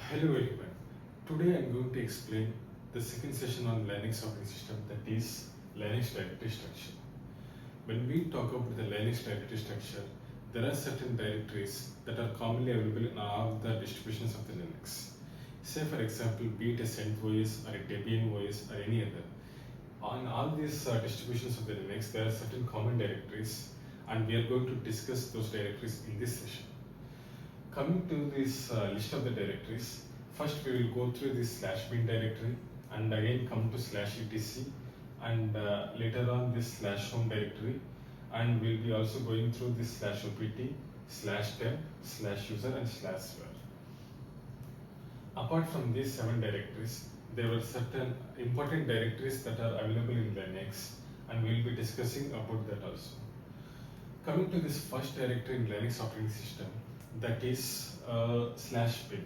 Hello everyone. Today I'm going to explain the second session on Linux operating system, that is Linux directory structure. When we talk about the Linux directory structure, there are certain directories that are commonly available in all the distributions of the Linux. Say for example, be it a CentOS or a Debian OS or any other. On all these distributions of the Linux, there are certain common directories, and we are going to discuss those directories in this session. Coming to this list of the directories, first we will go through this /bin directory and again come to /etc and later on this /home directory, and we'll be also going through this /opt/temp /user and /var. Apart from these 7 directories, there were certain important directories that are available in Linux, and we'll be discussing about that also. Coming to this first directory in Linux operating system, that is /bin.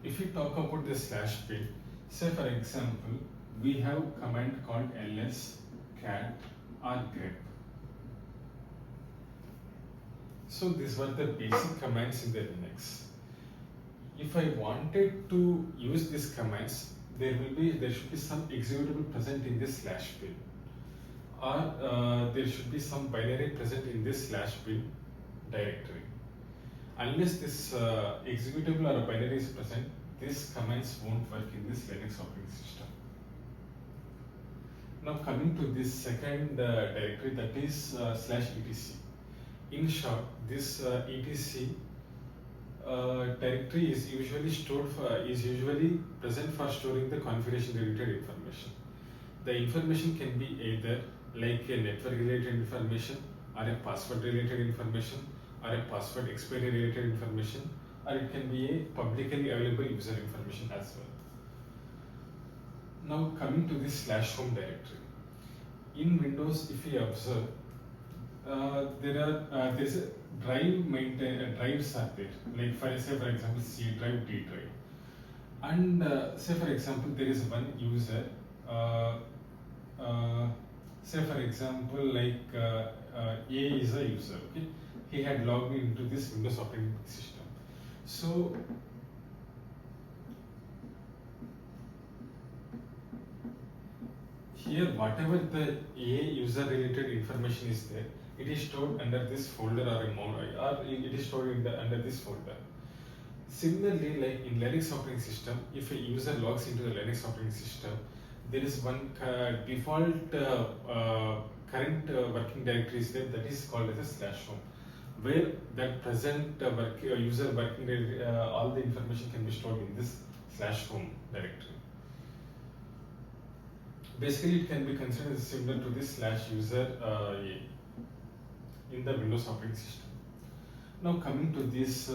If we talk about the /bin, say for example, we have command called ls, cat or grep. So these were the basic commands in the Linux. If I wanted to use these commands, there should be some executable present in this /bin, or there should be some binary present in this /bin directory. Unless this executable or a binary is present, these commands won't work in this Linux operating system. Now coming to this second directory, that is /etc. In short, this etc directory is usually present for storing the configuration related information. The information can be either like a network related information, or a password related information, or a password expiry related information, or it can be a publicly available user information as well. Now coming to this /home directory. In Windows, if we observe, there's a drives are there, like for example C drive, D drive, and say for example there is one user, say for example like A is a user, okay, he had logged into this Windows operating system. So here whatever the A user related information is there, it is stored under this folder or it is stored under this folder. Similarly, like in Linux operating system, if a user logs into the Linux operating system, there is one default current working directory is there, that is called as a /home, where that present user working directory, all the information can be stored in this /home directory. Basically, it can be considered similar to this /user in the Windows operating system. Now coming to this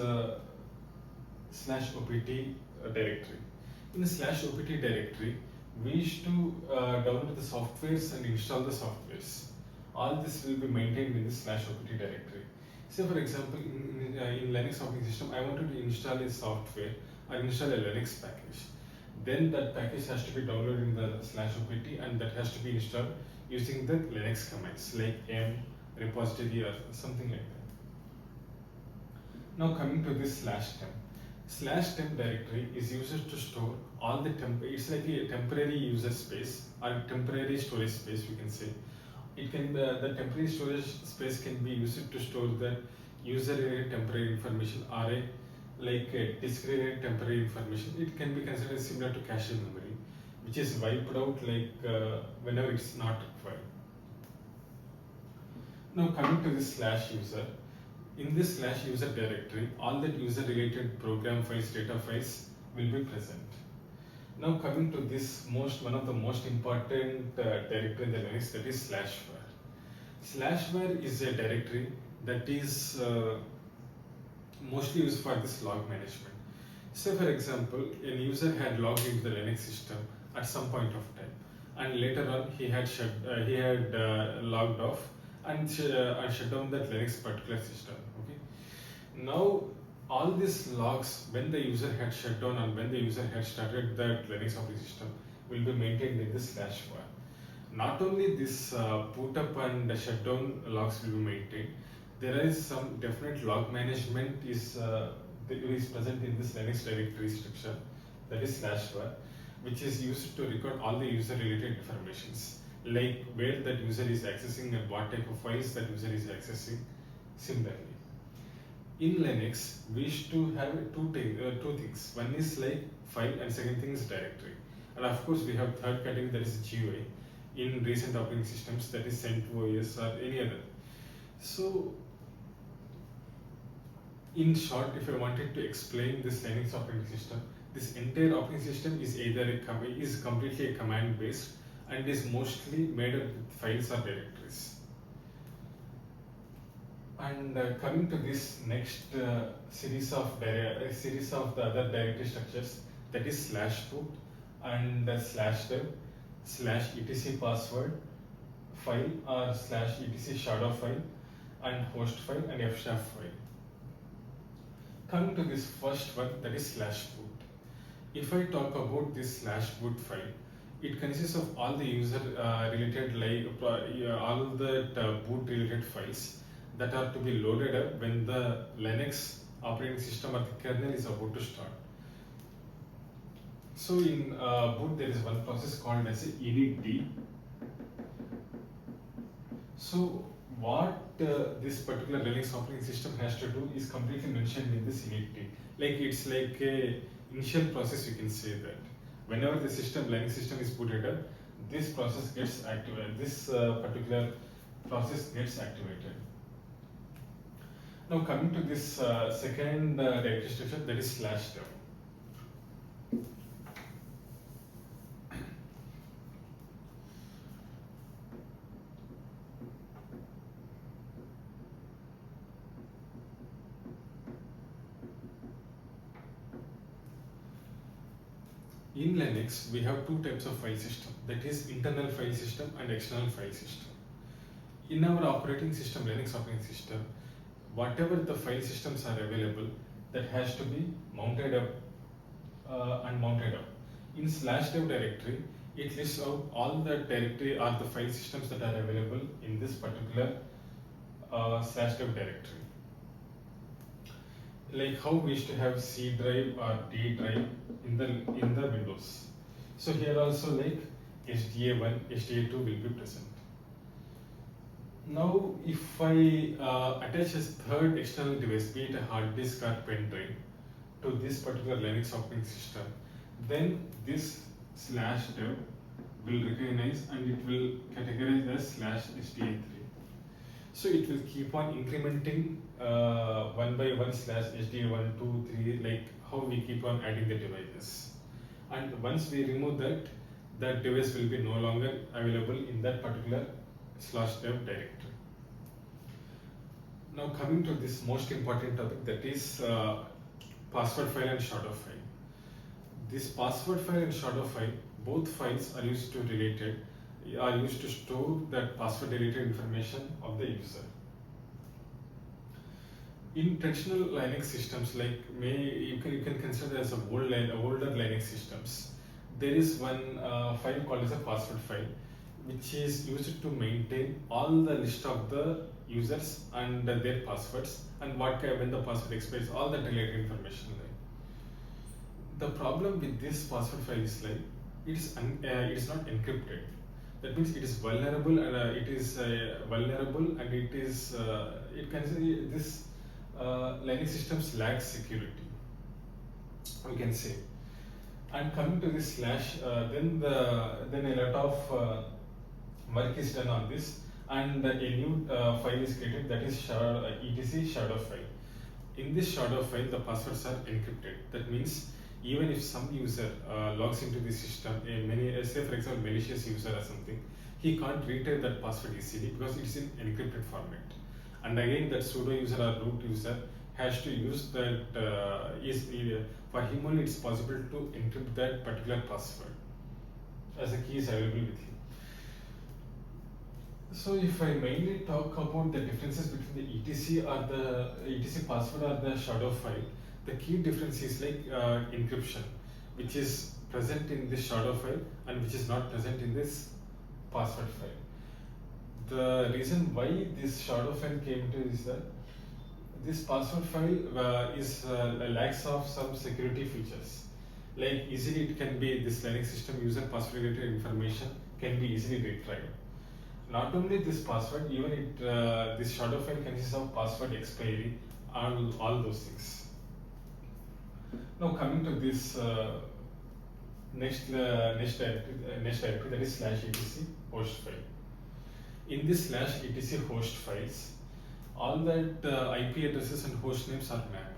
/opt directory. In the /opt directory, we used to download the softwares and install the softwares. All this will be maintained in this /opt directory. Say for example, in Linux operating system, I wanted to install a software or install a Linux package. Then that package has to be downloaded in the /opt, and that has to be installed using the Linux commands like m repository or something like that. Now coming to this /temp directory is used to store all the it's like a temporary user space or temporary storage space, we can say. It can the temporary storage space can be used to store the user related temporary information, or like a disk related temporary information. It can be considered similar to cache memory, which is wiped out like whenever it's not required. Now coming to this /user. In this /user directory, all the user related program files, data files will be present. Now coming to this one of the most important directory in the Linux, that is /var. /var is a directory that is mostly used for this log management. Say for example, a user had logged into the Linux system at some point of time, and later on he had logged off and shut down that Linux particular system. Okay. Now all these logs, when the user had shut down and when the user had started that Linux operating system, will be maintained in this /var. Not only this boot up and shutdown logs will be maintained, there is some definite log management is is present in this Linux directory structure, that is /var, which is used to record all the user related informations, like where that user is accessing and what type of files that user is accessing. Similarly, in Linux, we used to have two things. One is like file, and second thing is directory. And of course, we have third category, that is GUI. In recent operating systems, that is CentOS or any other. So, in short, if I wanted to explain this Linux operating system, this entire operating system is either is completely a command based and is mostly made up with files or directories. And coming to this next series of the other directory structures, that is /boot and /dev /etc password file or /etc shadow file and host file and fshaft file. Coming to this first one, that is /boot. If I talk about this /boot file, it consists of all the user related all the boot related files that are to be loaded up when the Linux operating system or the kernel is about to start. So in boot, there is one process called as initd. So what this particular Linux operating system has to do is completely mentioned in this initd. Like it's like a initial process, you can say that. Whenever the Linux system is booted up, this process gets activated. This particular process gets activated. Now coming to this second directory structure, that is /dev. In Linux, we have two types of file system, that is internal file system and external file system. In our operating system, Linux operating system, whatever the file systems are available, that has to be mounted up and mounted up. In /dev directory, it lists out all the directory or the file systems that are available in this particular /dev directory. Like how we used to have C drive or D drive in the Windows. So here also like SDA1, SDA2 will be present. Now, if I attach a third external device, be it a hard disk or pen drive, to this particular Linux operating system, then this /dev will recognize and it will categorize as /SDA3. So it will keep on incrementing one by one /SDA1, 2, 3, like how we keep on adding the devices. And once we remove that, that device will be no longer available in that particular /dev directory. Now coming to this most important topic, that is password file and shadow file. This password file and shadow file, both files are used to store that password related information of the user. In traditional Linux systems, like you can consider as older Linux systems, there is one file called as a password file, which is used to maintain all the list of the users and their passwords and when the password expires, all that related information. The problem with this password file is like it is not encrypted. That means it is vulnerable and it can say this Linux systems lack security, we can say. And coming to this then a lot of work is done on this, and a new file is created, that is etc shadow file. In this shadow file, the passwords are encrypted. That means even if some user logs into the system, say for example malicious user or something, he can't retype that password easily because it's in encrypted format. And again, that sudo user or root user has to use that. For him only it's possible to encrypt that particular password as the key is available with him. So if I mainly talk about the differences between the etc or the etc password or the shadow file, the key difference is like encryption, which is present in this shadow file and which is not present in this password file. The reason why this shadow file came to is that this password file lacks of some security features. Like easily it can be this Linux system user password related information can be easily retrieved. Not only this password, even this shadow file consists of password expiry and all those things. Now coming to this next directory, that is /etc host file. In this /etc host files, all that IP addresses and host names are mapped.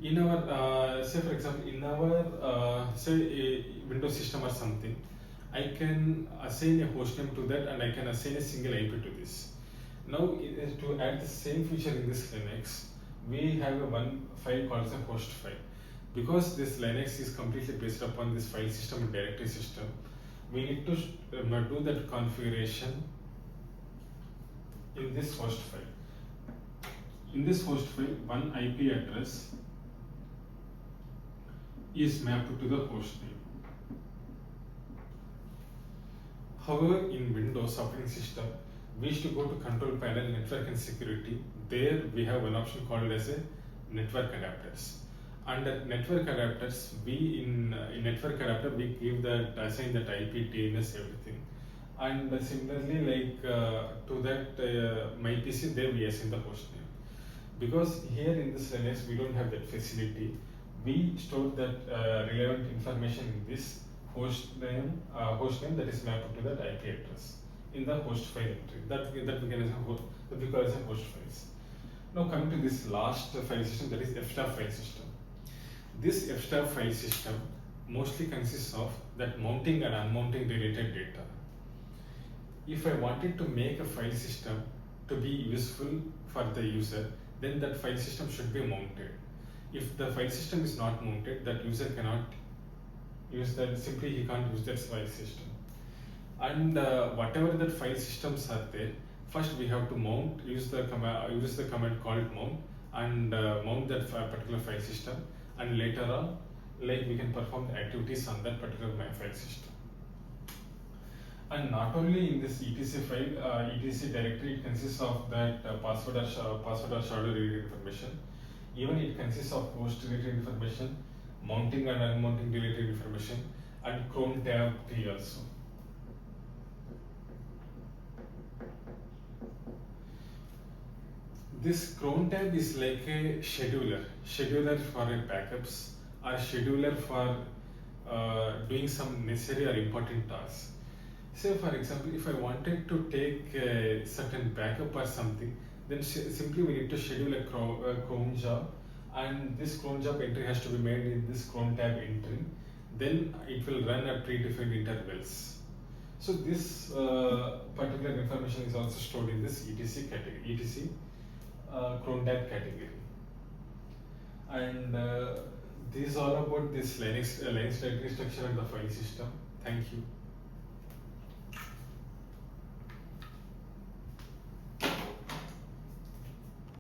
In our say for example, in our say a Windows system or something, I can assign a host name to that, and I can assign a single IP to this. Now to add the same feature in this Linux, we have one file called the host file. Because this Linux is completely based upon this file system and directory system, we need to do that configuration in this host file. In this host file, one IP address is mapped to the host name. However, in Windows operating system, we used to go to control panel, network and security. There we have one option called as a network adapters. Under network adapters, we in network adapter we give that assign that IP, DNS, everything. And similarly, like to that my PC, there we assign the host name. Because here in this Linux we don't have that facility, we store that relevant information in this host name that is mapped to that IP address in the host file entry. That we can as a host files. Now coming to this last file system, that is fstab file system. This fstab file system mostly consists of that mounting and unmounting related data. If I wanted to make a file system to be useful for the user, then that file system should be mounted. If the file system is not mounted, that user cannot use that, simply he can't use that file system. And whatever that file systems are there, first we have to mount, use the command called mount, and mount that particular file system, and later on, like we can perform the activities on that particular file system. And not only in this etc file, etc directory, it consists of that password or shadow related information. Even it consists of host related information, mounting and unmounting related information, and Chrome tab tree also. This cron tab is like a scheduler for backups, or scheduler for doing some necessary or important tasks. Say for example, if I wanted to take a certain backup or something, then simply we need to schedule a cron job, and this cron job entry has to be made in this cron tab entry. Then it will run at predefined intervals. So this particular information is also stored in this etc category, etc cron tab category. And this is all about this Linux directory structure and the file system. Thank you.